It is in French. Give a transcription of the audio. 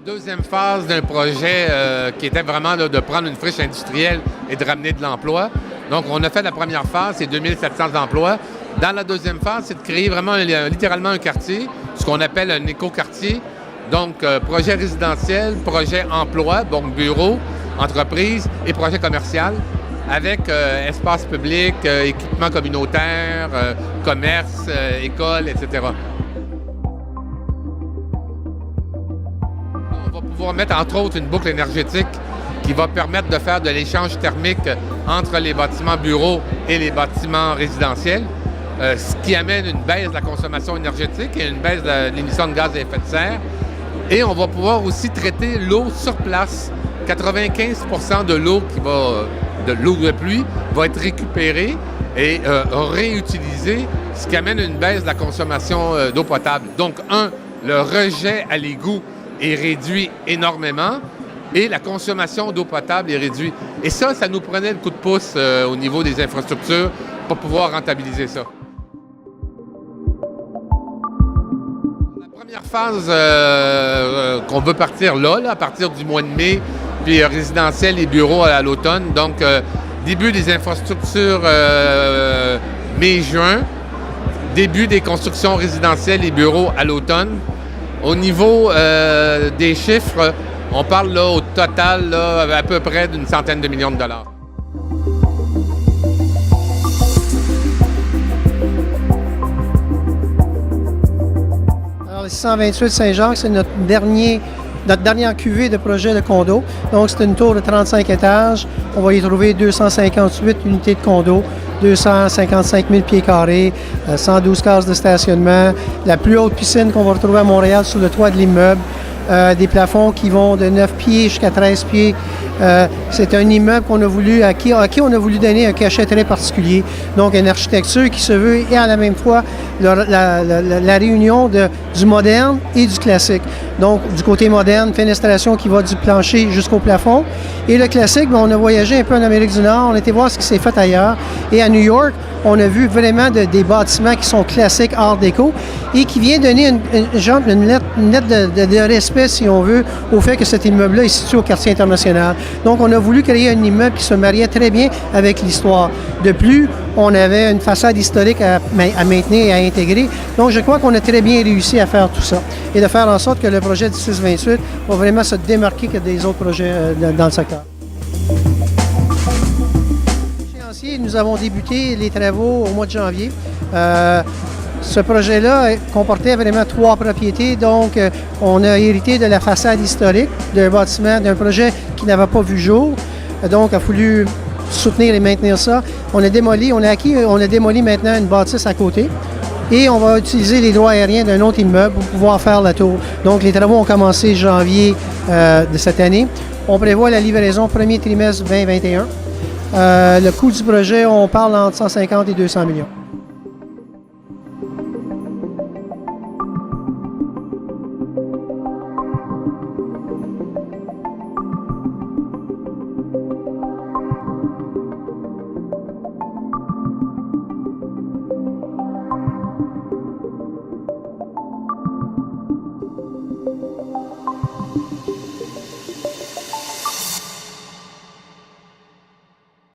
Deuxième phase d'un projet qui était vraiment là, de prendre une friche industrielle et de ramener de l'emploi. Donc, on a fait la première phase, c'est 2700 emplois. Dans la deuxième phase, c'est de créer vraiment littéralement un quartier, ce qu'on appelle un éco-quartier. Donc, projet résidentiel, projet emploi, donc bureau, entreprise et projet commercial avec espace public, équipement communautaire, commerce, école, etc. On va pouvoir mettre, entre autres, une boucle énergétique qui va permettre de faire de l'échange thermique entre les bâtiments bureaux et les bâtiments résidentiels, ce qui amène une baisse de la consommation énergétique et une baisse de l'émission de gaz à effet de serre. Et on va pouvoir aussi traiter l'eau sur place. 95% de l'eau de l'eau de pluie va être récupérée et réutilisée, ce qui amène une baisse de la consommation d'eau potable. Donc, le rejet à l'égout est réduit énormément et la consommation d'eau potable est réduite. Et ça nous prenait le coup de pouce au niveau des infrastructures pour pouvoir rentabiliser ça. La première phase qu'on veut partir là, à partir du mois de mai, puis résidentiel et bureaux à l'automne. Donc, début des infrastructures mai-juin, début des constructions résidentielles et bureaux à l'automne. Au niveau des chiffres, on parle là, au total là, à peu près d'une centaine de millions de dollars. Alors, le 628 Saint-Jacques, c'est notre dernière cuvée de projet de condo. Donc, c'est une tour de 35 étages. On va y trouver 258 unités de condo, 255 000 pieds carrés, 112 cases de stationnement, la plus haute piscine qu'on va retrouver à Montréal sur le toit de l'immeuble, des plafonds qui vont de 9 pieds jusqu'à 13 pieds. C'est un immeuble à qui on a voulu donner un cachet très particulier. Donc, une architecture qui se veut et à la même fois la réunion du moderne et du classique. Donc, du côté moderne, fenestration qui va du plancher jusqu'au plafond. Et le classique, on a voyagé un peu en Amérique du Nord, on a été voir ce qui s'est fait ailleurs. Et à New York, on a vu vraiment des bâtiments qui sont classiques, art déco, et qui vient donner une lettre de respect, si on veut, au fait que cet immeuble-là est situé au quartier international. Donc, on a voulu créer un immeuble qui se mariait très bien avec l'histoire. De plus, on avait une façade historique à maintenir et à intégrer. Donc, je crois qu'on a très bien réussi à faire tout ça et de faire en sorte que le projet du 628 va vraiment se démarquer que des autres projets dans le secteur. Nous avons débuté les travaux au mois de janvier. Ce projet-là comportait vraiment 3 propriétés. Donc, on a hérité de la façade historique d'un bâtiment, d'un projet qui n'avait pas vu jour. Donc, il a fallu soutenir et maintenir ça. On a démoli maintenant une bâtisse à côté. Et on va utiliser les droits aériens d'un autre immeuble pour pouvoir faire la tour. Donc, les travaux ont commencé janvier de cette année. On prévoit la livraison premier trimestre 2021. Le coût du projet, on parle entre 150 et 200 millions.